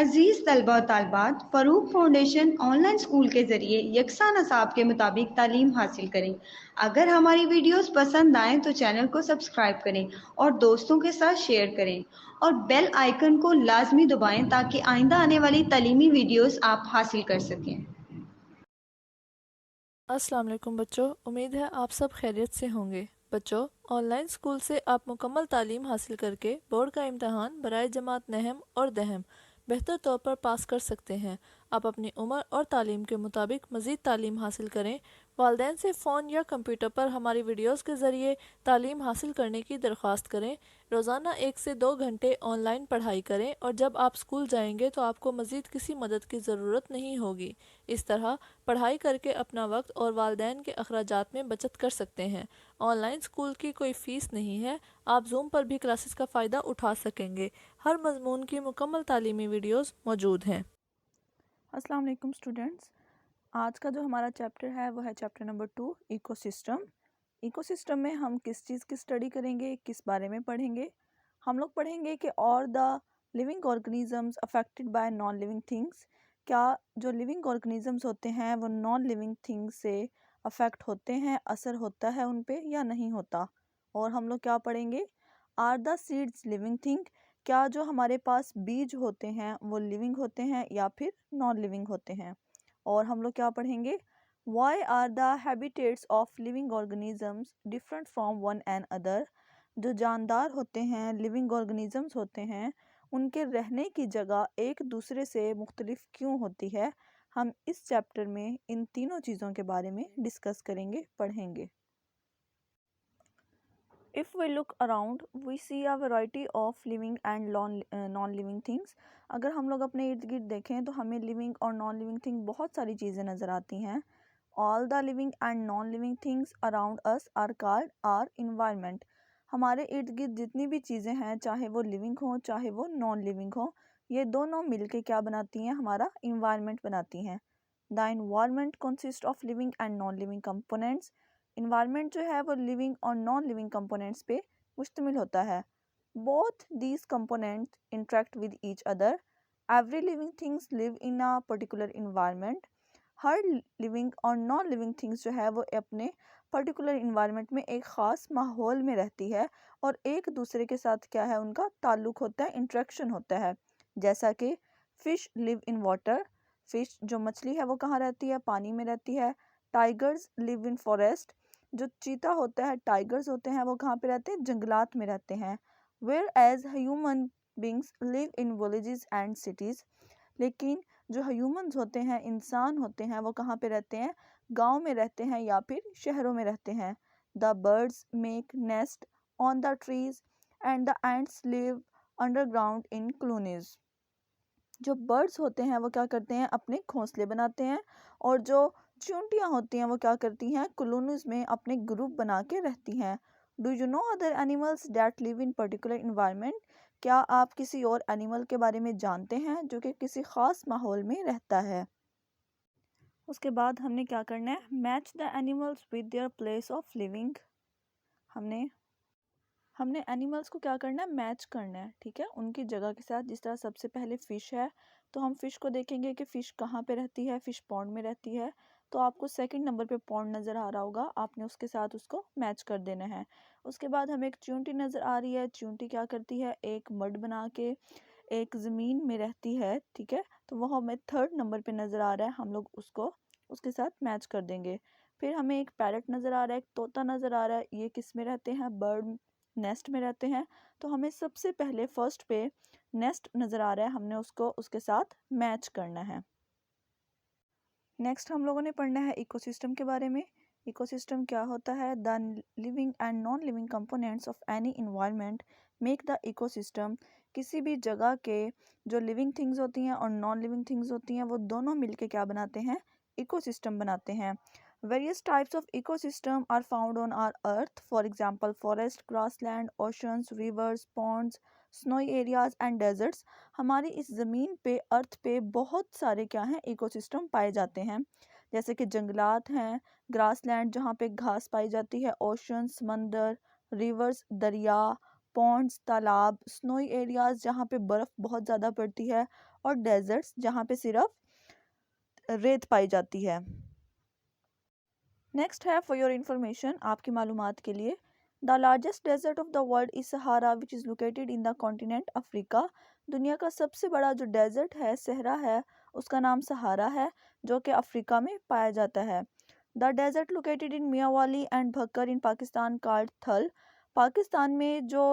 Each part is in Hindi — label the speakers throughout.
Speaker 1: अजीज़ तलबा और तालिबात, फ़रूक फाउंडेशन ऑनलाइन स्कूल के ज़रिए यकसा नसाब के मुताबिक तालीम हासिल करें। अगर हमारी वीडियोस पसंद आएँ तो चैनल को सब्सक्राइब करें और दोस्तों के साथ शेयर करें और बेल आइकन को लाजमी दबाएं ताकि आइंदा आने वाली तालीमी वीडियोस आप हासिल कर सकें।
Speaker 2: अस्सलाम वालेकुम बच्चों, उम्मीद है आप सब खैरियत से होंगे। बच्चों, ऑनलाइन स्कूल से आप मुकम्मल तालीम हासिल करके बोर्ड का इम्तहान बराए जमात नहम और दहम बेहतर तौर पर पास कर सकते हैं। आप अपनी उम्र और तालीम के मुताबिक मज़ीद तालीम हासिल करें। वालिदैन से फ़ोन या कंप्यूटर पर हमारी वीडियोस के ज़रिए तालीम हासिल करने की दरख्वास्त करें। रोज़ाना 1 से 2 घंटे ऑनलाइन पढ़ाई करें और जब आप स्कूल जाएंगे तो आपको मज़ीद किसी मदद की ज़रूरत नहीं होगी। इस तरह पढ़ाई करके अपना वक्त और वालिदैन के अखराजात में बचत कर सकते हैं। ऑनलाइन स्कूल की कोई फ़ीस नहीं है। आप जूम पर भी क्लासेस का फ़ायदा उठा सकेंगे। हर मजमून की मुकम्मल तालीमी वीडियोस मौजूद हैं।
Speaker 3: अस्सलाम वालेकुम स्टूडेंट्स। आज का जो हमारा चैप्टर है वो है चैप्टर नंबर 2 इकोसिस्टम। इकोसिस्टम में हम किस चीज़ की स्टडी करेंगे, किस बारे में पढ़ेंगे? हम लोग पढ़ेंगे कि और the living organisms affected by non living things. क्या जो लिविंग ऑर्गेनिजम्स होते हैं वो नॉन लिविंग थिंग्स से अफेक्ट होते हैं, असर होता है उन पे या नहीं होता? और हम लोग क्या पढ़ेंगे? Are the seeds living thing? क्या जो हमारे पास बीज होते हैं वो लिविंग होते हैं या फिर नॉन लिविंग होते हैं? और हम लोग क्या पढ़ेंगे? Why are the habitats of living organisms different from one and other? जो जानदार होते हैं, लिविंग ऑर्गेनिजम्स होते हैं, उनके रहने की जगह एक दूसरे से मुख्तलिफ क्यों होती है? हम इस चैप्टर में इन तीनों चीज़ों के बारे में डिस्कस करेंगे, पढ़ेंगे। If we look around, we see a variety of living and non-living things. अगर हम लोग अपने इर्द गिर्द देखें तो हमें लिविंग और नॉन लिविंग थिंग बहुत सारी चीज़ें नज़र आती हैं। All the living and non-living things around us are called our environment. हमारे इर्द गिर्द जितनी भी चीज़ें हैं, चाहे वो लिविंग हो चाहे वो नॉन लिविंग हो, ये दोनों मिलके क्या बनाती हैं? हमारा इन्वायरमेंट बनाती हैं। The environment consists of living and non-living components. Environment जो है वो लिविंग और नॉन लिविंग कंपोनेंट्स पे मुश्तमिल होता है। Both these components interact with each other. Every living things live in a particular environment. Her living और नॉन लिविंग थिंग्स जो है वो अपने पर्टिकुलर इन्वायरमेंट में एक ख़ास माहौल में रहती है और एक दूसरे के साथ क्या है, उनका ताल्लुक़ होता है, इंट्रैक्शन होता है। जैसा कि fish live in water. Fish जो मछली है वो कहाँ रहती है? पानी में रहती है। Tigers live in forest. जो चीता होता है, टाइगर्स होते हैं, वो कहाँ पे रहते हैं? जंगलात में रहते हैं। Whereas human beings live in villages and cities. लेकिन जो ह्यूमंस होते हैं, इंसान होते हैं, वो कहाँ पे रहते हैं? गांव में रहते हैं या फिर शहरों में रहते हैं। The birds make nest on the trees and the ants live underground in colonies. जो बर्ड्स होते हैं वो क्या करते हैं? अपने घोंसले बनाते हैं। और जो चूंटियाँ होती हैं वो क्या करती हैं? कॉलोनीज में अपने ग्रुप बना के रहती हैं। Do you know other animals that live in particular environment? क्या आप किसी और एनिमल के बारे में जानते हैं जो कि किसी ख़ास माहौल में रहता है? उसके बाद हमने क्या करना है? Match the animals with their place of living. हमने हमने एनिमल्स को क्या करना है? मैच करना है, ठीक है, उनकी जगह के साथ। जिस तरह सबसे पहले फ़िश है तो हम फ़िश को देखेंगे कि फ़िश कहाँ पे रहती है। फ़िश पॉन्ड में रहती है, तो आपको सेकंड नंबर पे पॉन्ड नज़र आ रहा होगा, आपने उसके साथ उसको मैच कर देना है। उसके बाद हमें एक चींटी नज़र आ रही है। चींटी क्या करती है? एक मड बना के एक ज़मीन में रहती है, ठीक है, तो वो हमें थर्ड नंबर पे नज़र आ रहा है, हम लोग उसको उसके साथ मैच कर देंगे। फिर हमें एक पैरट नज़र आ रहा है, एक तोता नज़र आ रहा है। ये किस में रहते हैं? बर्ड नेस्ट में रहते हैं। तो हमें सबसे पहले फर्स्ट पे नेस्ट नज़र आ रहा है, हमने उसको उसके साथ मैच करना है। नेक्स्ट हम लोगों ने पढ़ना है इकोसिस्टम के बारे में। इकोसिस्टम क्या होता है? The living and non living components of any environment make the ecosystem. किसी भी जगह के जो लिविंग थिंग्स होती हैं और नॉन लिविंग थिंग्स होती हैं वो दोनों मिलके क्या बनाते हैं? इकोसिस्टम बनाते हैं। Various types of ecosystem are found on our earth. For example, forest, grassland, oceans, rivers, ponds, snowy areas and deserts. हमारी इस ज़मीन पे, अर्थ पे बहुत सारे क्या हैं? इकोसिस्टम पाए जाते हैं। जैसे कि जंगलात हैं, ग्रासलैंड जहाँ पे घास पाई जाती है, ओशन समंदर, रिवर्स दरिया, पॉन्ड्स, तालाब, स्नोई एरियाज जहाँ पे बर्फ़ बहुत ज़्यादा पड़ती है, और डेजर्ट्स जहाँ पे सिर्फ रेत पाई जाती है। नेक्स्ट है फॉर योर इन्फॉर्मेशन, आपकी मालूमात के लिए, the largest desert of the world is Sahara which is located in the continent Africa. दुनिया का सबसे बड़ा जो डेजर्ट है, सहरा है, उसका नाम सहारा है, जो कि अफ्रीका में पाया जाता है। The desert located in Mianwali and Bhakkar in Pakistan called Thal. Pakistan में जो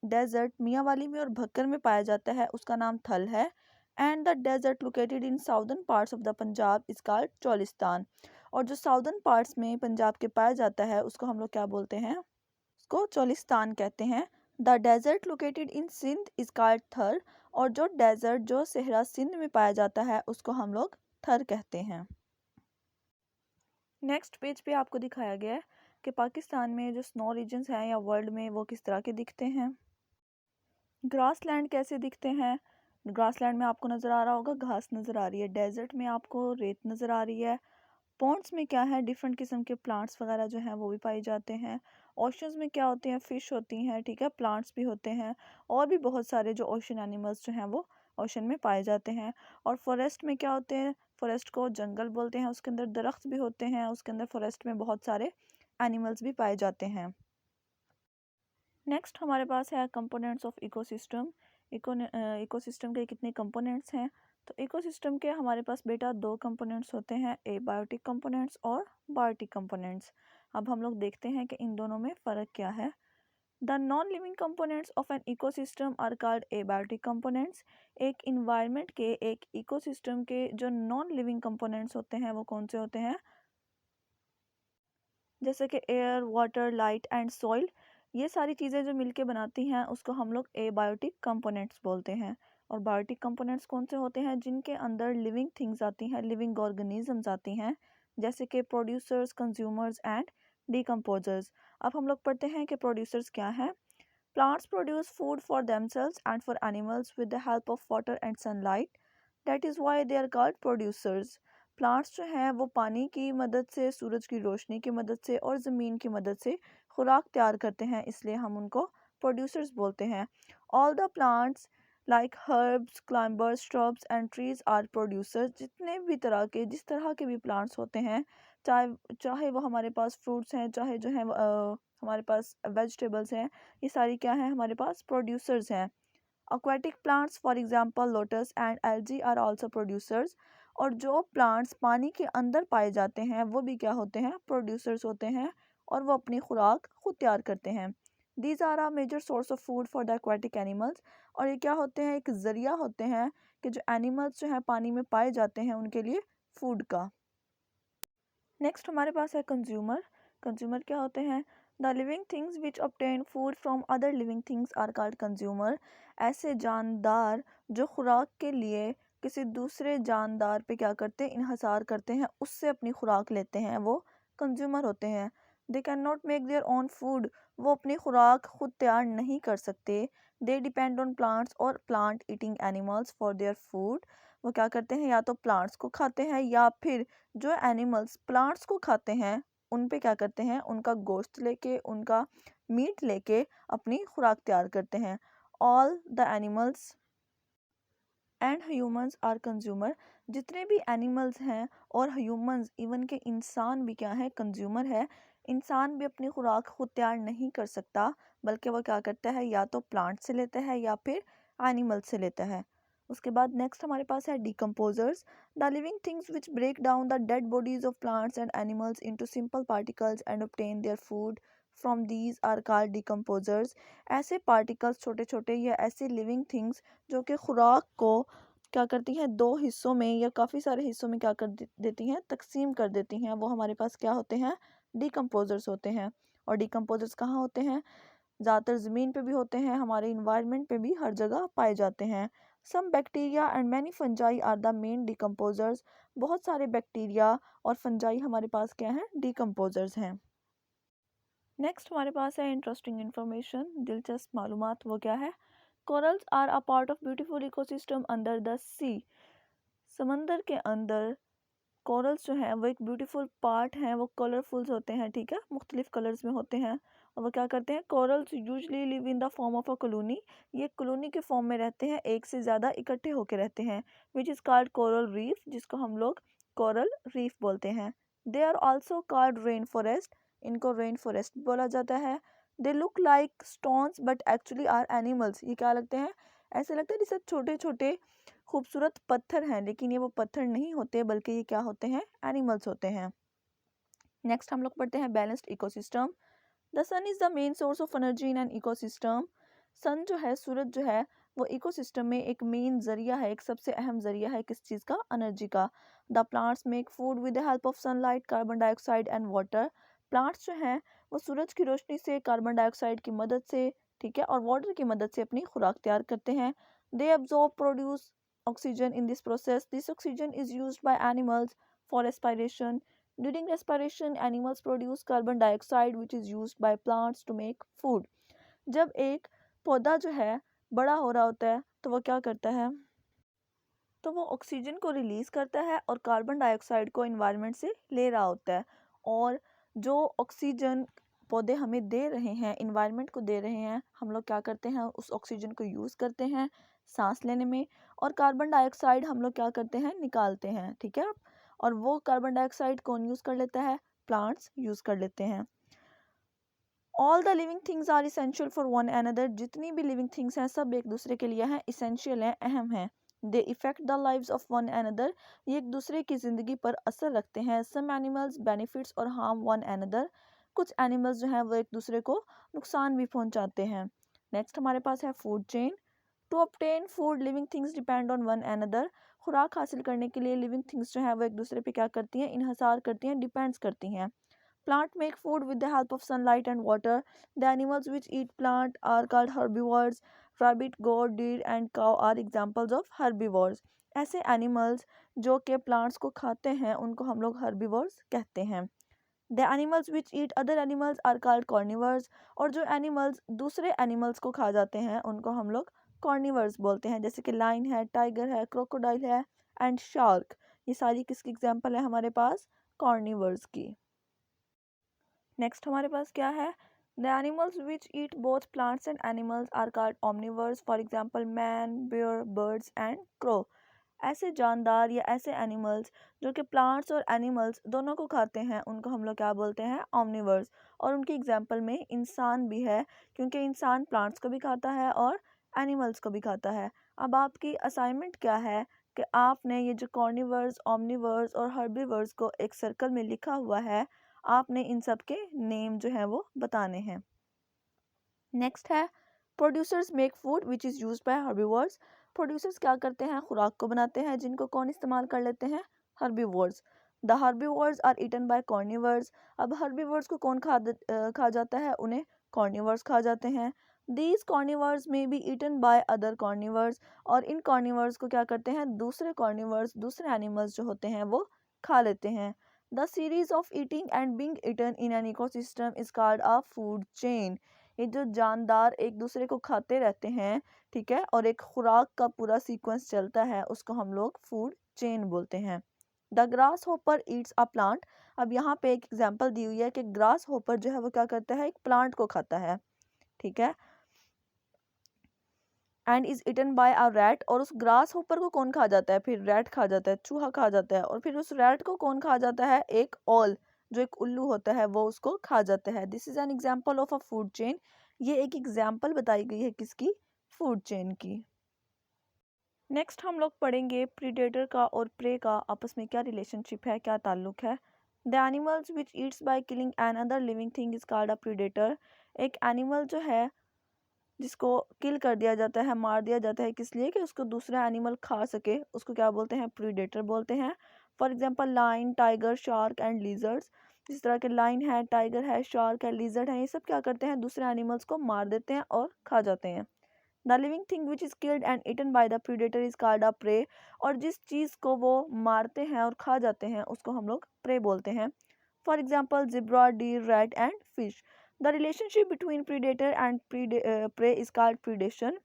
Speaker 3: डेजर्ट मियावाली में और भक्कर में पाया जाता है उसका नाम थल है। And the desert located in southern parts of the Punjab is called Cholistan. और जो साउदर्न पार्ट्स में पंजाब के पाया जाता है उसको हम लोग क्या बोलते हैं, उसको चोलिस्तान कहते हैं। The desert located in Sindh is called Thar. और जो डेजर्ट जो सहरा सिंध में पाया जाता है उसको हम लोग थर कहते हैं। नेक्स्ट पेज पे आपको दिखाया गया है कि पाकिस्तान में जो स्नो रीजन्स हैं या वर्ल्ड में वो किस तरह के दिखते हैं। ग्रासलैंड कैसे दिखते हैं, ग्रासलैंड में आपको नज़र आ रहा होगा घास नज़र आ रही है, डेजर्ट में आपको रेत नज़र आ रही है, पॉन्ड्स में क्या है, डिफरेंट किस्म के प्लांट्स वगैरह जो हैं वो भी पाए जाते हैं, ओशंस में क्या होते हैं, फ़िश होती हैं, ठीक है, प्लांट्स भी होते हैं, और भी बहुत सारे जो ओशन एनिमल्स जो हैं वो ओशन में पाए जाते हैं। और फॉरेस्ट में क्या होते हैं, फॉरेस्ट को जंगल बोलते हैं, उसके अंदर दरख्त भी होते हैं, उसके अंदर फॉरेस्ट में बहुत सारे एनिमल्स भी पाए जाते हैं। नेक्स्ट हमारे पास है कंपोनेंट्स ऑफ इकोसिस्टम। इकोसिस्टम के कितने कंपोनेंट्स हैं, तो इकोसिस्टम के हमारे पास बेटा दो कंपोनेंट्स होते हैं, एबायोटिक कंपोनेंट्स और बायोटिक कंपोनेंट्स। अब हम लोग देखते हैं कि इन दोनों में फ़र्क क्या है। The non living components of an ecosystem are called abiotic components. एक इन्वायरमेंट के, एक इकोसिस्टम के जो नॉन लिविंग कंपोनेंट्स होते हैं वो कौन से होते हैं, जैसे कि air, water, light and soil, ये सारी चीज़ें जो मिलके बनाती हैं उसको हम लोग एबायोटिक कंपोनेंट्स बोलते हैं। और बायोटिक कंपोनेंट्स कौन से होते हैं, जिनके अंदर लिविंग थिंग्स आती हैं, लिविंग ऑर्गेनिजम्स आती हैं, जैसे कि प्रोड्यूसर्स, कंज्यूमर्स एंड डिकम्पोजर्स। अब हम लोग पढ़ते हैं कि प्रोड्यूसर्स क्या है। Plants produce food for themselves and for animals with the help of water and sunlight, that is why they are called producers. Plants जो हैं वो पानी की मदद से, सूरज की रोशनी की मदद से और ज़मीन की मदद से खुराक तैयार करते हैं, इसलिए हम उनको प्रोड्यूसर्स बोलते हैं। All the plants like herbs, climbers, shrubs and trees are producers. जितने भी तरह के, जिस तरह के भी प्लांट्स होते हैं, चाहे चाहे वो हमारे पास फ्रूट्स हैं, चाहे जो है हमारे पास वेजिटेबल्स हैं, ये सारी क्या हैं, हमारे पास प्रोड्यूसर्स हैं। aquatic plants for example lotus and algae are also producers। और जो प्लांट्स पानी के अंदर पाए जाते हैं वो भी क्या होते हैं, प्रोड्यूसर्स होते हैं, और वो अपनी खुराक खुद तैयार करते हैं। These are a major source of food for the aquatic animals. और ये क्या होते हैं, एक ज़रिया होते हैं कि जो एनिमल्स जो हैं पानी में पाए जाते हैं उनके लिए फूड का। नेक्स्ट हमारे पास है कंज्यूमर। कंज्यूमर क्या होते हैं, the living things which obtain food from other living things are called consumer. ऐसे जानदार जो खुराक के लिए किसी दूसरे जानदार पे क्या करते हैं, इन्हसार करते हैं, उससे अपनी खुराक लेते हैं, वो कंज्यूमर होते हैं। दे can not make their own food, वो अपनी खुराक खुद तैयार नहीं कर सकते। दे डिपेंड ऑन प्लांट्स और plant eating animals for their food. वो क्या करते हैं, या तो प्लांट्स को खाते हैं या फिर जो एनिमल्स प्लांट्स को खाते हैं उन पे क्या करते हैं, उनका गोश्त लेके, उनका मीट लेके अपनी खुराक तैयार करते हैं। All the animals and humans are consumer. जितने भी एनिमल्स हैं और ह्यूमंस, इवन के इंसान भी क्या है, कंज्यूमर है। इंसान भी अपनी खुराक खुद तैयार नहीं कर सकता, बल्कि वो क्या करता है, या तो प्लांट से लेता है या फिर एनिमल से लेता है। उसके बाद नेक्स्ट हमारे पास है decomposers. The living things which break down the dead bodies of plants and animals into simple particles and obtain their food from these are called decomposers. ऐसे पार्टिकल्स, छोटे छोटे या ऐसे लिविंग थिंग्स जो कि खुराक को क्या करती हैं, दो हिस्सों में या काफ़ी सारे हिस्सों में क्या कर देती हैं, तकसीम कर देती हैं, वो हमारे पास क्या होते हैं, डिकम्पोजर्स होते हैं। और डिकम्पोजर्स कहाँ होते हैं, ज़्यादातर ज़मीन पे भी होते हैं, हमारे इन्वायरमेंट पे भी हर जगह पाए जाते हैं। Some bacteria and many fungi are the main decomposers. बहुत सारे बैक्टीरिया और फंजाई हमारे पास क्या हैं, डिकम्पोजर्स हैं। नेक्स्ट हमारे पास है इंटरेस्टिंग इन्फॉर्मेशन, दिलचस्प मालूमात। वो क्या है, corals are a part of beautiful ecosystem under the sea. समंदर के अंदर कोरल्स जो हैं वो एक ब्यूटीफुल पार्ट हैं, वो कलरफुल्स होते हैं, ठीक है, मुख्तलिफ कलर्स में होते हैं। और वो क्या करते हैं, corals usually live in the form of a colony, ये कॉलोनी के फॉर्म में रहते हैं, एक से ज़्यादा इकट्ठे होकर रहते हैं, which is called coral reef, जिसको हम लोग कोरल रीफ बोलते हैं। They are also called rain forest, इनको रेन फॉरेस्ट बोला जाता है। They look like stones but actually are animals, ये क्या लगते हैं, ऐसे लगता है जैसे छोटे छोटे खूबसूरत पत्थर हैं, लेकिन ये वो पत्थर नहीं होते बल्कि ये क्या होते हैं, एनिमल्स होते हैं। नेक्स्ट हम लोग पढ़ते हैं balanced ecosystem. The sun is the main source of energy in an ecosystem. Sun जो है, सूरज जो है, वो इकोसिस्टम में एक मेन जरिया है, एक सबसे अहम जरिया है किस चीज़ का, एनर्जी का। The plants make food with the help of sunlight, carbon dioxide and water. Plants जो हैं वो सूरज की रोशनी से, कार्बन डाइऑक्साइड की मदद से, ठीक है, और वाटर की मदद से अपनी खुराक तैयार करते हैं। दे absorb produce oxygen in this process, this oxygen is used by animals for respiration. During respiration, animals produce carbon dioxide which is used by plants to make food. जब एक पौधा जो है बड़ा हो रहा होता है तो वो क्या करता है, तो वो ऑक्सीजन को रिलीज करता है और कार्बन डाइऑक्साइड को इन्वायरमेंट से ले रहा होता है। और जो ऑक्सीजन पौधे हमें दे रहे हैं, इन्वायरमेंट को दे रहे हैं, हम लोग क्या करते हैं, उस ऑक्सीजन को यूज़ करते हैं सांस लेने में, और कार्बन डाइऑक्साइड हम लोग क्या करते हैं, निकालते हैं, ठीक है। और वो कार्बन डाइऑक्साइड कौन यूज़ कर लेता है, प्लांट्स यूज़ कर लेते हैं। All the living things are essential for one another, जितनी भी लिविंग थिंग्स हैं सब एक दूसरे के लिए हैं, इसेंशियल हैं, अहम हैं। They effect the lives of one another, ये एक दूसरे की ज़िंदगी पर असर रखते हैं। सम एनिमल्स बेनिफिट्स और हार्म वन अनदर, कुछ एनिमल्स जो हैं वो एक दूसरे को नुकसान भी पहुंचाते हैं। नेक्स्ट हमारे पास है food chain. To obtain food living things depend on one another, खुराक हासिल करने के लिए लिविंग थिंग्स जो है वो एक दूसरे पे क्या करती हैं, इन्हसार करती हैं, डिपेंड्स करती हैं। Plant make food with the help of sunlight and water. The animals which eat plant are called herbivores. Rabbit, goat, deer and cow are examples of herbivores. ऐसे animals जो कि plants को खाते हैं उनको हम लोग herbivores कहते हैं। The animals which eat other animals are called carnivores. और जो animals दूसरे animals को खा जाते हैं उनको हम लोग carnivores बोलते हैं, जैसे कि lion है, tiger है, crocodile है and shark। ये सारी किसकी example है हमारे पास, carnivores की। नेक्स्ट हमारे पास क्या है, the animals which eat both plants and animals are called omnivores, for example man, bear, birds and crow. ऐसे जानदार या ऐसे एनिमल्स जो कि प्लांट्स और एनिमल्स दोनों को खाते हैं उनको हम लोग क्या बोलते हैं, omnivores। और उनकी एग्जांपल में इंसान भी है, क्योंकि इंसान प्लांट्स को भी खाता है और एनिमल्स को भी खाता है। अब आपकी असाइनमेंट क्या है कि आपने ये जो कार्निवर्स, omnivores और herbivores को एक सर्कल में लिखा हुआ है, आपने इन सब के नेम जो है वो बताने हैं। नेक्स्ट है producers make food which is used by herbivores. Producers क्या करते हैं, खुराक को बनाते हैं जिनको कौन इस्तेमाल कर लेते हैं, herbivores. The herbivores are eaten by carnivores. अब हर्बीवर्स को कौन खा जाता है, उन्हें कार्निवर्स खा जाते हैं। These carnivores may be eaten by other carnivores, और इन कार्निवर्स को क्या करते हैं, दूसरे कार्निवर्स, दूसरे एनिमल्स जो होते हैं वो खा लेते हैं। The series of eating and being eaten in an ecosystem is called a food chain. ये जो जानदार एक दूसरे को खाते रहते हैं, ठीक है, और एक खुराक का पूरा सीक्वेंस चलता है, उसको हम लोग फूड चेन बोलते हैं। The grass hopper Yeats a plant. अब यहाँ पे एक एग्जांपल दी हुई है कि ग्रास होपर जो है वो क्या करता है, एक प्लांट को खाता है, ठीक है, and is eaten by a rat. और उस ग्रास होपर को कौन खा जाता है, फिर रैट खा जाता है, चूहा खा जाता है, और फिर उस रैट को कौन खा जाता है, एक ऑल जो एक उल्लू होता है वो उसको खा जाता है। This is an example of a food chain. ये एक एग्जाम्पल बताई गई है किसकी, फूड चेन की। नेक्स्ट हम लोग पढ़ेंगे प्रीडेटर का और प्रे का आपस में क्या रिलेशनशिप है, क्या ताल्लुक है। The animals which eats by killing an other living thing is called a predator. एक एनिमल जो है जिसको किल कर दिया जाता है, मार दिया जाता है, किस लिए कि उसको दूसरा एनिमल खा सके, उसको क्या बोलते हैं, प्रीडेटर बोलते हैं। For example line, tiger, shark and lizards. जिस तरह के लाइन है, टाइगर है, शार्क है, लिजर्ड है, ये सब क्या करते हैं, दूसरे एनिमल्स को मार देते हैं और खा जाते हैं। The living thing which is killed and eaten by the predator is called a prey. और जिस चीज़ को वो मारते हैं और खा जाते हैं उसको हम लोग प्रे बोलते हैं। For example zebra, deer, rat and fish. The relationship between predator and prey is called predation.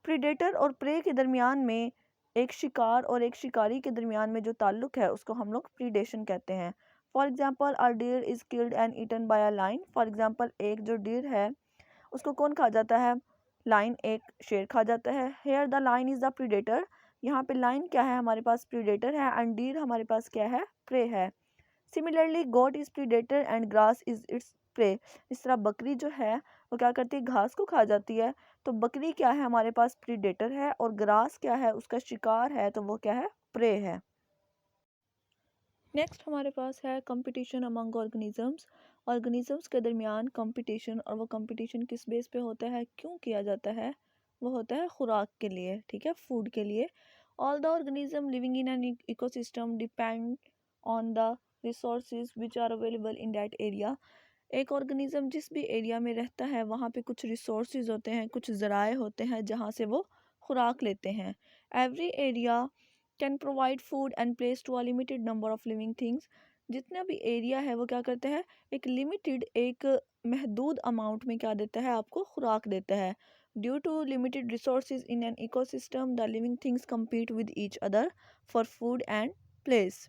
Speaker 3: Predator और प्रे के दरमियान में, एक शिकार और एक शिकारी के दरमियान में जो ताल्लुक है उसको हम लोग प्रीडेशन कहते हैं। For example a deer is killed and eaten by a lion. For example एक जो डीर है उसको कौन खा जाता है? लाइन, एक शेर खा जाता है। Here the lion is the predator. यहाँ पे लाइन क्या है? हमारे पास प्रीडेटर है एंड डीर हमारे पास क्या है? प्रे है। Similarly goat is predator and grass is its prey. इस तरह बकरी जो है वो क्या करती है? घास को खा जाती है। तो बकरी क्या है? हमारे पास प्रीडेटर है और ग्रास क्या है? उसका शिकार है, तो वो क्या है? प्रे है। नेक्स्ट हमारे पास है कंपटीशन अमंग ऑर्गेनिजम्स। ऑर्गेनिजम्स के दरमियान कंपटीशन, और वो कंपटीशन किस बेस पे होता है, क्यों किया जाता है? वो होता है खुराक के लिए, ठीक है, फूड के लिए। All the organism living in an ecosystem depend on the resources which are available in that area. एक ऑर्गेनिज्म जिस भी एरिया में रहता है वहाँ पे कुछ रिसोर्सेज होते हैं, कुछ ज़राए होते हैं जहाँ से वो खुराक लेते हैं। Every area can provide food and place to a limited number of living things. जितना भी एरिया है वो क्या करता है? एक लिमिटेड, एक महदूद अमाउंट में क्या देता है? आपको खुराक देता है। Due to limited resources in an ecosystem the living things compete with each other for food and place.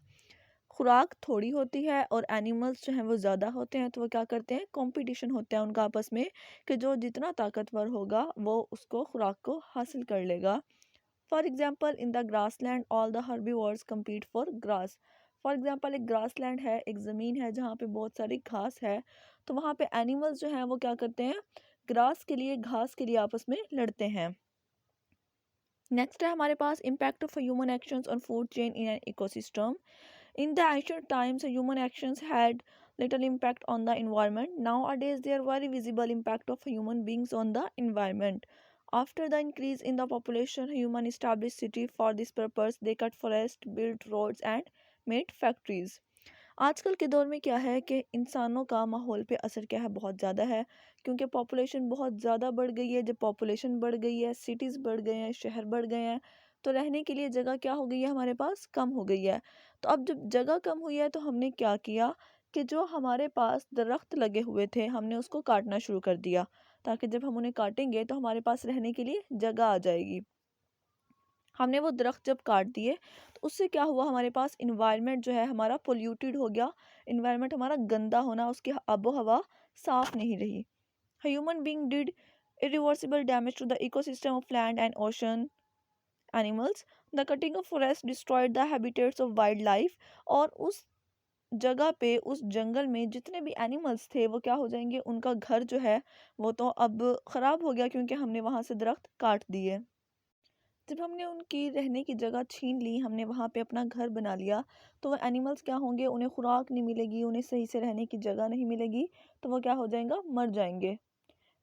Speaker 3: खुराक थोड़ी होती है और एनिमल्स जो हैं वो ज़्यादा होते हैं, तो वो क्या करते हैं? कंपटीशन होता है उनका आपस में कि जो जितना ताकतवर होगा वो उसको खुराक को हासिल कर लेगा। For example in the grass land all the herbivores compete for grass. For example एक ग्रास लैंड है, एक ज़मीन है जहाँ पे बहुत सारी घास है, तो वहाँ पे एनिमल्स जो हैं वो क्या करते हैं? ग्रास के लिए, घास के लिए आपस में लड़ते हैं। नेक्स्ट है हमारे पास impact of human actions on food chain in an ecosystem. In the ancient times, human actions had little impact on the environment. Nowadays, there are very visible impact of human beings on the environment. After the increase in the population, human established city. For this purpose, they cut forest, built roads, and made factories. आजकल के दौर में क्या है कि इंसानों का माहौल पे असर क्या है? बहुत ज़्यादा है, क्योंकि पॉपुलेशन बहुत ज़्यादा बढ़ गई है। जब पॉपुलेशन बढ़ गई है, सिटीज़ बढ़ गए हैं, शहर बढ़ गए हैं, तो रहने के लिए जगह क्या हो गई है? हमारे पास कम हो गई है। तो अब जब जगह कम हुई है तो हमने क्या किया कि जो हमारे पास दरख्त लगे हुए थे हमने उसको काटना शुरू कर दिया, ताकि जब हम उन्हें काटेंगे तो हमारे पास रहने के लिए जगह आ जाएगी। हमने वो दरख्त जब काट दिए तो उससे क्या हुआ? हमारे पास इन्वायरमेंट जो है हमारा पोल्यूटेड हो गया। इन्वायरमेंट हमारा गंदा होना, उसकी आबो हवा साफ नहीं रही। Human being did irreversible damage to the ecosystem of land and ocean animals. The cutting of forest destroyed the habitats of wildlife. और उस जगह पे, उस जंगल में जितने भी एनिमल्स थे वो क्या हो जाएंगे? उनका घर जो है वो तो अब ख़राब हो गया, क्योंकि हमने वहाँ से दरख्त काट दिए। जब हमने उनकी रहने की जगह छीन ली, हमने वहाँ पे अपना घर बना लिया, तो वो एनिमल्स क्या होंगे? उन्हें खुराक नहीं मिलेगी, उन्हें सही से रहने की जगह नहीं मिलेगी, तो वो क्या हो जाएगा? मर जाएंगे।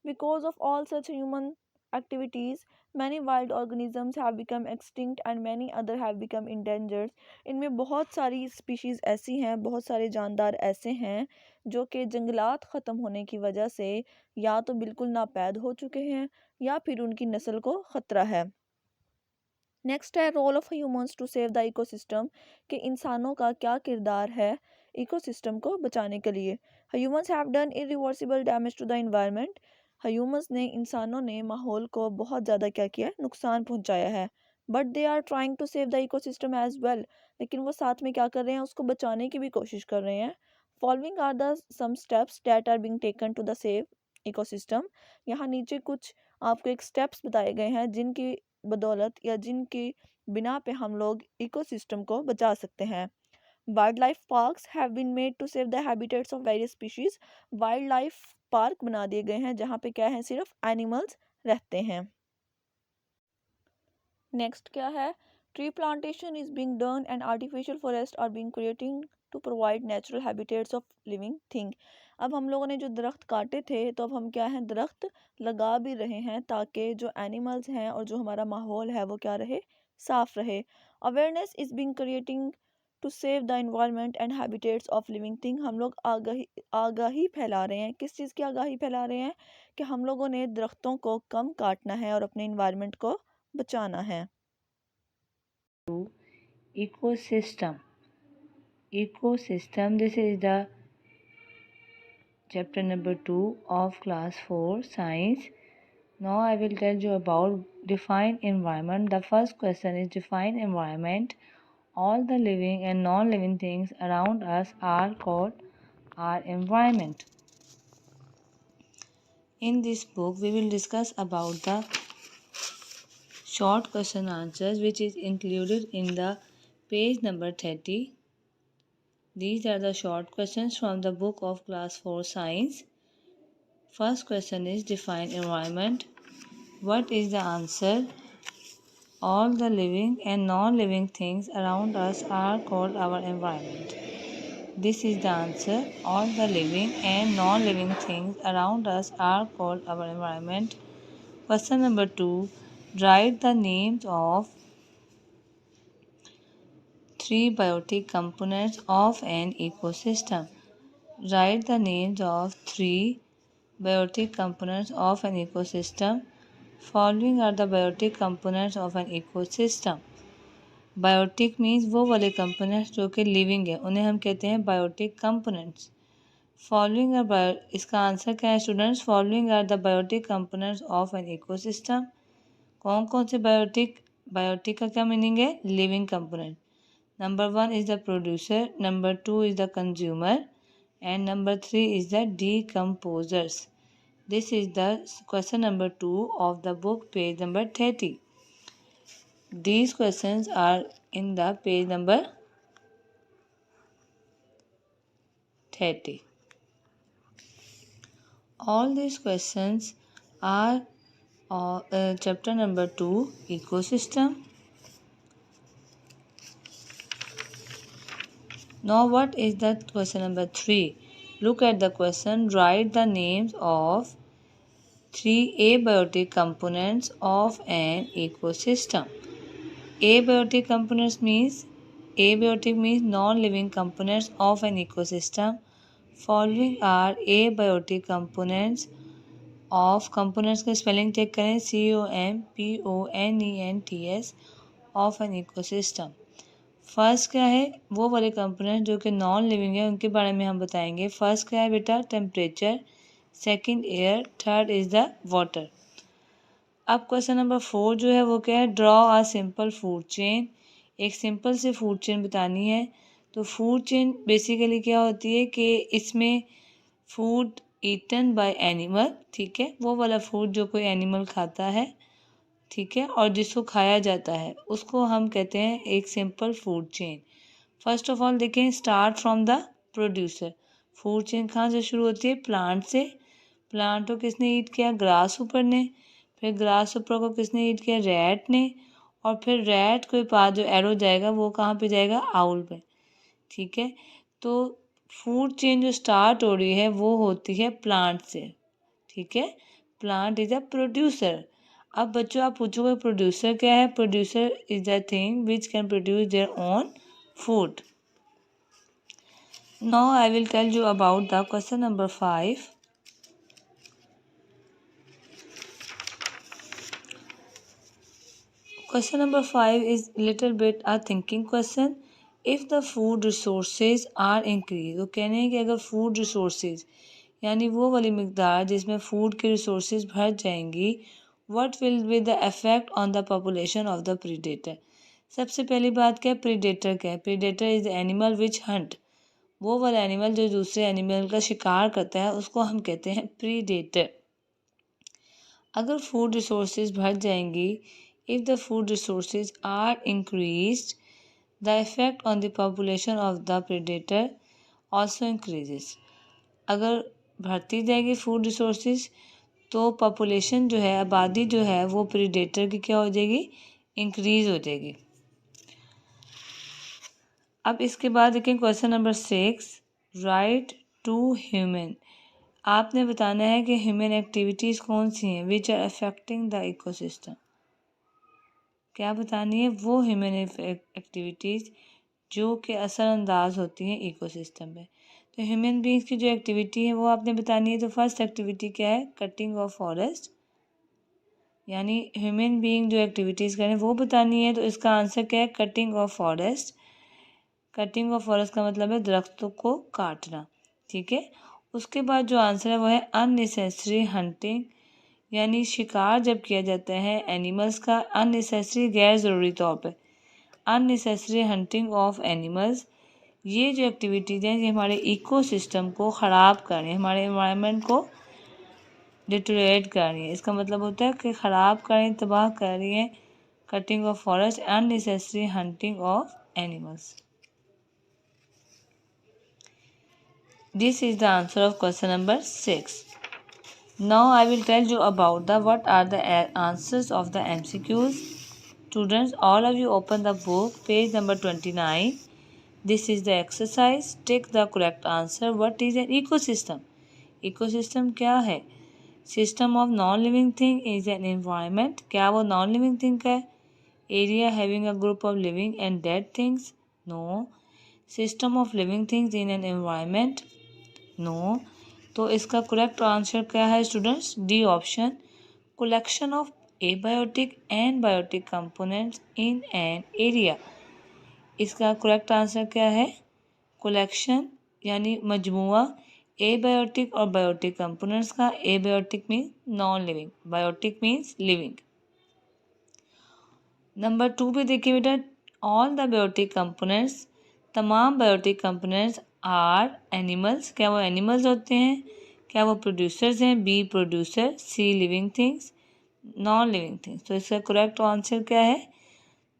Speaker 3: Because of all such human activities, many wild organisms have become extinct and many other have become endangered. इनमें बहुत सारी स्पीशीज़ ऐसी हैं, बहुत सारे जानदार ऐसे हैं जो कि जंगलात ख़त्म होने की वजह से या तो बिल्कुल नापैद हो चुके हैं या फिर उनकी नस्ल को ख़तरा है। नेक्स्ट है role of humans to save the ecosystem, कि इंसानों का क्या किरदार है इकोसिस्टम को बचाने के लिए। Humans have done irreversible damage to the environment. Humans ने, इंसानों ने माहौल को बहुत ज़्यादा क्या किया है? नुकसान पहुंचाया है। But they are trying to save the ecosystem as well. लेकिन वो साथ में क्या कर रहे हैं? उसको बचाने की भी कोशिश कर रहे हैं। Following are the some steps that are being taken to the save ecosystem. यहाँ नीचे कुछ आपको एक स्टेप्स बताए गए हैं जिनकी बदौलत या जिनकी बिना पे हम लोग इकोसिस्टम को बचा सकते हैं। Wild life parks have been made to save the habitats of various species. Wild life park बना दिए गए हैं जहाँ पे क्या है? सिर्फ एनिमल्स रहते हैं। नेक्स्ट क्या है? Tree plantation is being done and artificial forest are being creating to provide natural habitats of living thing. अब हम लोगों ने जो दरख्त काटे थे, तो अब हम क्या हैं? दरख्त लगा भी रहे हैं ताकि जो एनिमल्स हैं और जो हमारा माहौल है वो क्या रहे? साफ रहे। Awareness is being creating to save the environment and habitats of living thing. हम लोग आगाही फैला रहे हैं। किस चीज़ की आगाही फैला रहे हैं? कि हम लोगों ने दरख्तों को कम काटना है और अपने एनवायरनमेंट को बचाना है।
Speaker 4: Ecosystem. Ecosystem. This is the chapter number 2 of class 4 science. Now I will tell you about define environment. The first question is define environment. All the living and non-living things around us are called our environment. In this book, we will discuss about the short question answers which is included in the page number 30. These are the short questions from the book of class 4 science. First question is define environment. What is the answer? All the living and non-living things around us are called our environment. This is the answer. All the living and non-living things around us are called our environment. Question number 2. Write the names of 3 biotic components of an ecosystem. Write the names of 3 biotic components of an ecosystem. Following are the biotic components of an ecosystem. Biotic means वो वाले कंपोनेंट्स जो कि लिविंग है उन्हें हम कहते हैं बायोटिक कंपोनेंट्स. फॉलोइंग आर इसका आंसर क्या है students? Following are the biotic components of an ecosystem. कौन कौन से बायोटिक का क्या मीनिंग है? Living component. Number 1 is the producer, number 2 is the consumer and number 3 is the decomposers. This is the question number 2 of the book, page number 30. These questions are in the page number 30. All these questions are chapter number 2, ecosystem. Now what is the question number 3? Look at the question. Write the names of 3 abiotic components of an ecosystem. Abiotic components means non-living components of an ecosystem. Following are abiotic components of components का spelling check करें COMPONENTS of an ecosystem. First क्या है? वो वाले कंपोनेंट जो कि नॉन लिविंग है उनके बारे में हम बताएंगे. फर्स्ट क्या है बेटा? Temperature. Second air. Third is the water. अब क्वेश्चन नंबर 4 जो है वो क्या है? Draw a simple food chain. एक सिंपल से फूड चेन बतानी है. तो फूड चेन बेसिकली क्या होती है कि इसमें फूड ईटन बाय एनिमल, ठीक है, वो वाला फूड जो कोई एनिमल खाता है, ठीक है, और जिसको खाया जाता है उसको हम कहते हैं एक simple food chain. First of all देखें, start from the producer. Food chain कहाँ से शुरू होती है? प्लांट से. प्लांट को किसने ईट किया? ग्रास ऊपर ने. फिर ग्रास ऊपर को किसने ईट किया? रैट ने. और फिर रैट के पास जो एरो जाएगा वो कहाँ पे जाएगा? आउल पे. ठीक है, तो फूड चेन जो स्टार्ट हो रही है वो होती है प्लांट से. ठीक है, प्लांट इज अ प्रोड्यूसर. अब बच्चों आप पूछोगे प्रोड्यूसर क्या है? Producer is the thing which can produce their own food. Now I will tell you about the question number 5. Question number 5 is little bit a thinking question. If the food resources are increased, तो कहने हैं कि अगर food resources यानी वो वाली मिकदार जिसमें food की resources बढ़ जाएंगी, what will be the effect on the population of the predator? सबसे पहली बात क्या है? predator क्या है? predator is the animal which hunt. वो वाला एनिमल जो दूसरे एनिमल का शिकार करता है उसको हम कहते हैं predator. अगर फूड रिसोर्सेज बढ़ जाएंगी, if the food resources are increased, the effect on the population of the predator also increases. अगर बढ़ती जाएगी फूड रिसोर्सेज तो पॉपुलेशन जो है, आबादी जो है वो प्रीडेटर की क्या हो जाएगी? इंक्रीज हो जाएगी. अब इसके बाद देखें question number 6. Write to human. आपने बताना है कि ह्यूमन एक्टिविटीज़ कौन सी हैं which are affecting the ecosystem. क्या बतानी है? वो ह्यूमन एक्टिविटीज़ जो कि असरअंदाज होती हैं इकोसिस्टम पे. तो ह्यूमन बींग्स की जो एक्टिविटी है वो आपने बतानी है. तो फर्स्ट एक्टिविटी क्या है? Cutting of forest. यानी ह्यूमन बींग जो एक्टिविटीज़ करें वो बतानी है. तो इसका आंसर क्या है? Cutting of forest. Cutting of forest का मतलब है दरख्तों को काटना. ठीक है, उसके बाद जो आंसर है वो है अननेसेसरी हंटिंग. यानी शिकार जब किया जाता है एनिमल्स का अननेसेसरी, गैर ज़रूरी तौर पे. Unnecessary hunting of animals. ये जो एक्टिविटीज़ हैं ये हमारे इकोसिस्टम को ख़राब कर रही हैं, हमारे एनवायरनमेंट को डिटोरेट कर रही है। इसका मतलब होता है कि ख़राब कर रही, तबाह कर रही हैं। Cutting of forest, unnecessary hunting of animals. This is the answer of question number 6. Now I will tell you about what are the answers of the MCQs. Students, all of you open the book, page number 29. This is the exercise. Take the correct answer. What is an ecosystem? Ecosystem क्या है? System of non-living thing is an environment. क्या वो non-living thing है? Area having a group of living and dead things? No. System of living things in an environment? No. तो इसका करेक्ट आंसर क्या है students? D option, collection of abiotic and biotic components in an area. इसका करेक्ट आंसर क्या है? कलेक्शन यानी मजमुआ एबायोटिक और बायोटिक कंपोनेंट्स का। Abiotic means non living, biotic means living. Number 2 पे देखिए बेटा, ऑल द बायोटिक कंपोनेंट्स, तमाम बायोटिक कंपोनेंट्स आर एनिमल्स। क्या वो एनिमल्स होते हैं? क्या वो प्रोड्यूसर्स हैं? B producer, C living things, non living things. तो इसका करेक्ट आंसर क्या है?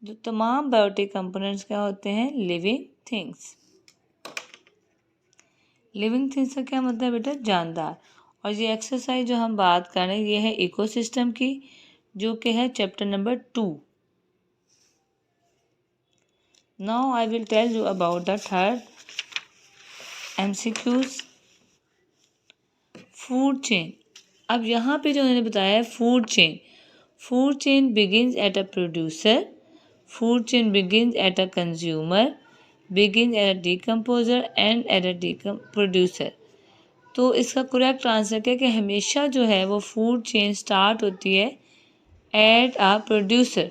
Speaker 4: जो तमाम बायोटिक कंपोनेंट्स क्या होते हैं? Living things. लिविंग थिंग्स का क्या मतलब बेटा? जानदार। और ये एक्सरसाइज जो हम बात कर रहे हैं ये है इकोसिस्टम की, जो कि है chapter number 2। Now I will tell you about the third MCQs. Food chain. अब यहाँ पे जो उन्होंने बताया है food chain, food chain begins at a producer, food chain begins at a consumer, begins at a decomposer and at a producer. तो इसका करेक्ट आंसर क्या है कि हमेशा जो है वो फूड चेन स्टार्ट होती है एट अ प्रोड्यूसर।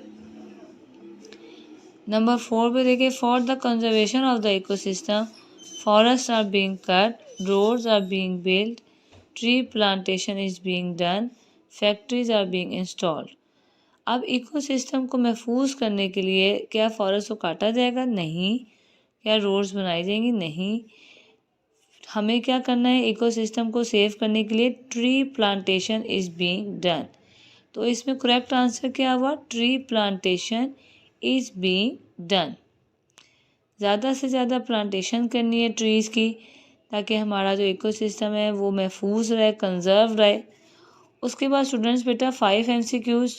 Speaker 4: नंबर 4 पे देखिए, for the conservation of the ecosystem forest are being cut, roads are being build, tree plantation is being done, factories are being installed. अब इकोसिस्टम को महफूज करने के लिए क्या फॉरेस्ट को काटा जाएगा? नहीं। क्या रोड्स बनाई जाएंगी? नहीं। हमें क्या करना है? इकोसिस्टम को सेव करने के लिए tree plantation is being done. तो इसमें करेक्ट आंसर क्या हुआ? Tree plantation is being done. ज़्यादा से ज़्यादा प्लांटेशन करनी है ट्रीज़ की, ताकि हमारा जो इकोसिस्टम है वो महफूज रहे, कंजर्व रहे। उसके बाद स्टूडेंट्स बेटा 5 MCQs।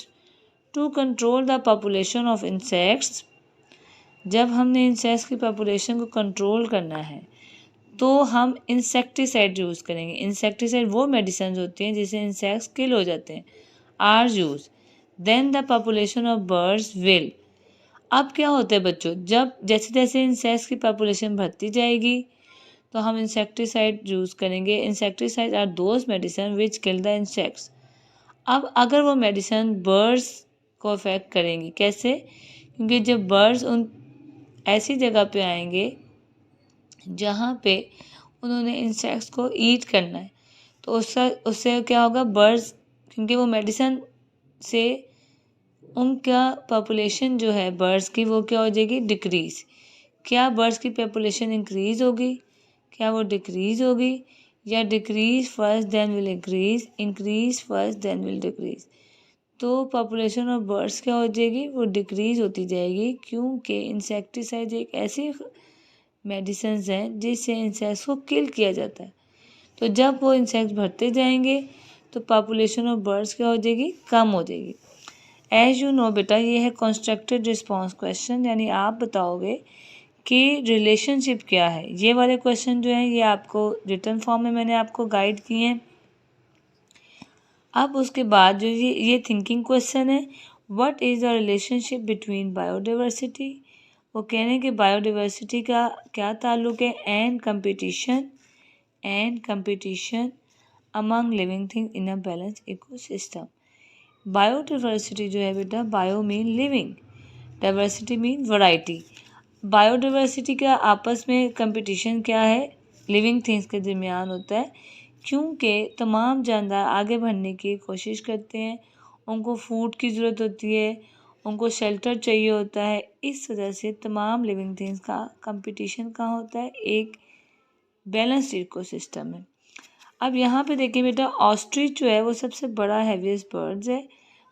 Speaker 4: To control the population of insects. जब हमने इंसेक्ट्स की पॉपुलेशन को कंट्रोल करना है तो हम इंसेक्टिसाइड यूज़ करेंगे। इंसेक्टिसाइड वो मेडिसिन होती हैं जिससे इंसेक्ट्स किल हो जाते हैं, are use. Then the population of birds will. अब क्या होता है बच्चों, जब जैसे जैसे इंसेक्ट्स की पॉपुलेशन बढ़ती जाएगी तो हम इंसेक्टिसाइड यूज़ करेंगे। Insecticide are those medicine which kill the insects. अब अगर वो मेडिसिन बर्ड्स को अफेक्ट करेंगी, कैसे? क्योंकि जब बर्ड्स उन ऐसी जगह पे आएंगे जहाँ पे उन्होंने इंसेक्ट्स को ईट करना है, तो उससे क्या होगा? बर्ड्स, क्योंकि वो मेडिसिन से उनका पॉपुलेशन जो है बर्ड्स की वो क्या हो जाएगी? डिक्रीज़। क्या बर्ड्स की पॉपुलेशन इंक्रीज़ होगी? क्या वो डिक्रीज़ होगी? या decrease first then will increase, increase first then will decrease. तो पॉपुलेशन ऑफ बर्ड्स क्या हो जाएगी? वो डिक्रीज़ होती जाएगी, क्योंकि इंसेक्टिसाइड एक ऐसी मेडिसिन हैं जिससे इंसेक्ट्स को किल किया जाता है। तो जब वो इंसेक्ट्स बढ़ते जाएंगे तो पॉपुलेशन ऑफ बर्ड्स क्या हो जाएगी? कम हो जाएगी। एज यू नो बेटा, ये है कंस्ट्रक्टेड रिस्पॉन्स क्वेश्चन, यानी आप बताओगे कि रिलेशनशिप क्या है। ये वाले क्वेश्चन जो हैं ये आपको रिटन फॉर्म में मैंने आपको गाइड किए हैं। अब उसके बाद जो ये थिंकिंग क्वेश्चन है, what is the relationship between biodiversity. वो कह रहे हैं कि बायोडाइवर्सिटी का क्या ताल्लुक है and competition among living thing in a balance ecosystem. Biodiversity जो है बेटा, bio mean living, diversity mean variety. Biodiversity का आपस में कंपटीशन क्या है? लिविंग थिंग्स के दरमियान होता है, क्योंकि तमाम जानदार आगे बढ़ने की कोशिश करते हैं, उनको फूड की ज़रूरत होती है, उनको शेल्टर चाहिए होता है। इस वजह से तमाम लिविंग थिंग्स का कंपटीशन कहाँ होता है, एक बैलेंस्ड इकोसिस्टम में। अब यहाँ पे देखिए बेटा, ऑस्ट्रिच जो है वो सबसे बड़ा हैवीएस्ट बर्ड्स है,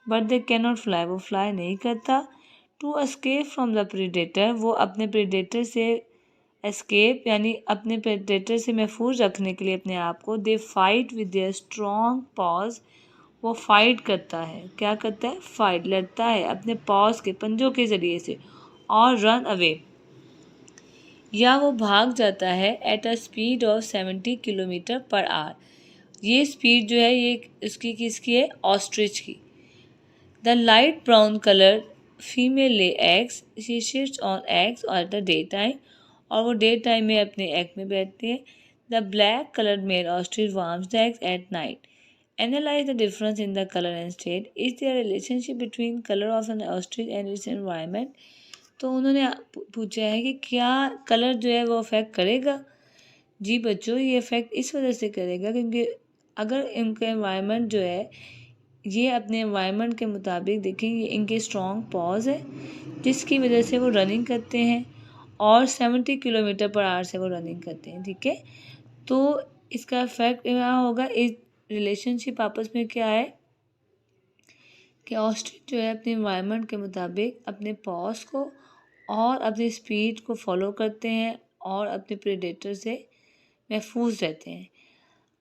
Speaker 4: but they can not fly, वो फ्लाई नहीं करता। To escape from the predator, वो अपने प्रीडेटर से एस्केप यानी अपने प्रेडेटर से महफूज रखने के लिए अपने आप को, they fight with their strong pause, वो फाइट करता है, क्या करता है, फाइट, लड़ता है अपने पॉज के, पंजों के ज़रिए से, और रन अवे, या वो भाग जाता है at a speed of 70 kilometre per hour. ये स्पीड जो है ये इसकी किसकी है, ऑस्ट्रिच की। The light brown colour female lay eggs, she sits on eggs at the day time, और वो डे टाइम में अपने एग में बैठती है। The black coloured male ostrich warms the eggs at night. Analyze the difference in the color and state. Is there a relationship between color of an ostrich and its environment? तो उन्होंने पूछा है कि क्या कलर जो है वो अफेक्ट करेगा। जी बच्चों, ये इफ़ेक्ट इस वजह से करेगा क्योंकि अगर इनका एनवायरनमेंट जो है ये अपने एनवायरनमेंट के मुताबिक देखें, ये इनके स्ट्रॉन्ग पॉज है जिसकी वजह से वो रनिंग करते हैं और 70 किलोमीटर पर आवर से वो रनिंग करते हैं। ठीक है, तो इसका इफेक्ट यहाँ होगा, इस रिलेशनशिप आपस में क्या है कि ऑस्ट्रिच जो है अपने एनवायरनमेंट के मुताबिक अपने पॉज को और अपनी स्पीड को फॉलो करते हैं और अपने प्रेडेटर से महफूज रहते हैं।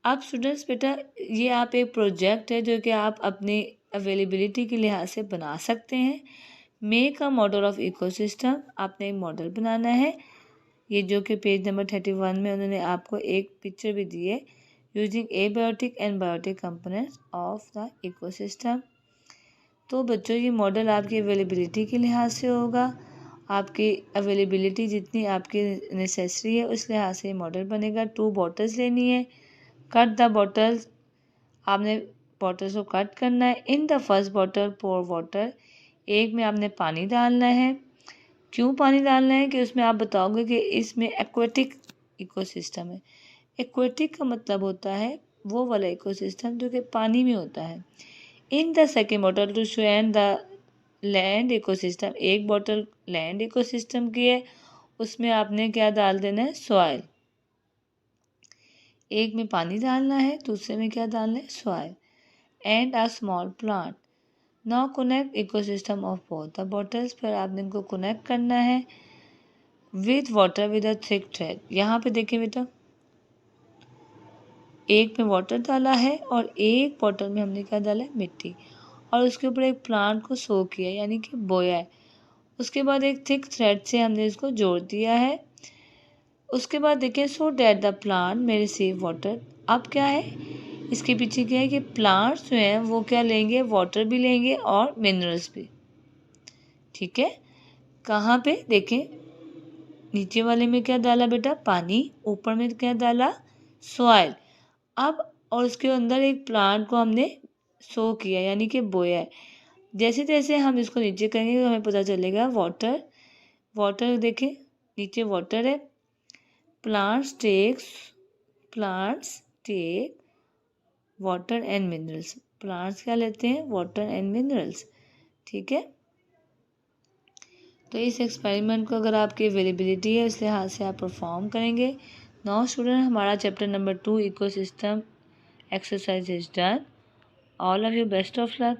Speaker 4: अब स्टूडेंट्स बेटा, ये आप एक प्रोजेक्ट है जो कि आप अपनी अवेलेबिलिटी के लिहाज से बना सकते हैं। Make a model of ecosystem, आपने एक मॉडल बनाना है, ये जो कि पेज नंबर 31 में उन्होंने आपको एक पिक्चर भी दी है, using abiotic and biotic components of the ecosystem. तो बच्चों ये मॉडल आपकी अवेलेबिलिटी के लिहाज से होगा, आपकी अवेलेबिलिटी जितनी आपकी नेसेसरी है उस लिहाज से मॉडल बनेगा। 2 बॉटल्स लेनी है, कट द बॉटल्स, आपने बॉटल्स को कट करना है। In the first bottle pour water, एक में आपने पानी डालना है। क्यों पानी डालना है कि उसमें आप बताओगे कि इसमें एक्वेटिक इकोसिस्टम है। एक्वेटिक का मतलब होता है वो वाला इकोसिस्टम जो कि पानी में होता है। In the second bottle to show and the land ecosystem, एक बॉटल लैंड इकोसिस्टम की है, उसमें आपने क्या डाल देना है, सॉइल। एक में पानी डालना है, दूसरे में क्या डालना है, soil. And a small plant. Now connect ecosystem of both the bottles, फिर आपने इनको कनेक्ट करना है with water with a thick thread. यहाँ पे देखिए बेटा, एक में वाटर डाला है और एक बॉटल में हमने क्या डाला है, मिट्टी, और उसके ऊपर एक प्लांट को सो किया यानी कि बोया है। उसके बाद एक थिक थ्रेड से हमने इसको जोड़ दिया है। उसके बाद देखिए, so that the plant may receive water. अब क्या है, इसके पीछे क्या है कि प्लांट्स जो हैं वो क्या लेंगे, वाटर भी लेंगे और मिनरल्स भी। ठीक है, कहाँ पे देखें, नीचे वाले में क्या डाला बेटा, पानी, ऊपर में क्या डाला, सॉइल। अब और उसके अंदर एक प्लांट को हमने सो किया यानी कि बोया है। जैसे जैसे हम इसको नीचे करेंगे तो हमें पता चलेगा वाटर, वाटर देखें नीचे वाटर है। Plants take water and minerals, plants क्या लेते हैं, वाटर एंड मिनरल्स। ठीक है, तो इस एक्सपेरिमेंट को अगर आपकी अवेलेबिलिटी है उस लिहाज से आप परफॉर्म करेंगे। नाउ स्टूडेंट, हमारा chapter number 2 ecosystem exercise is done. All of you, best of luck.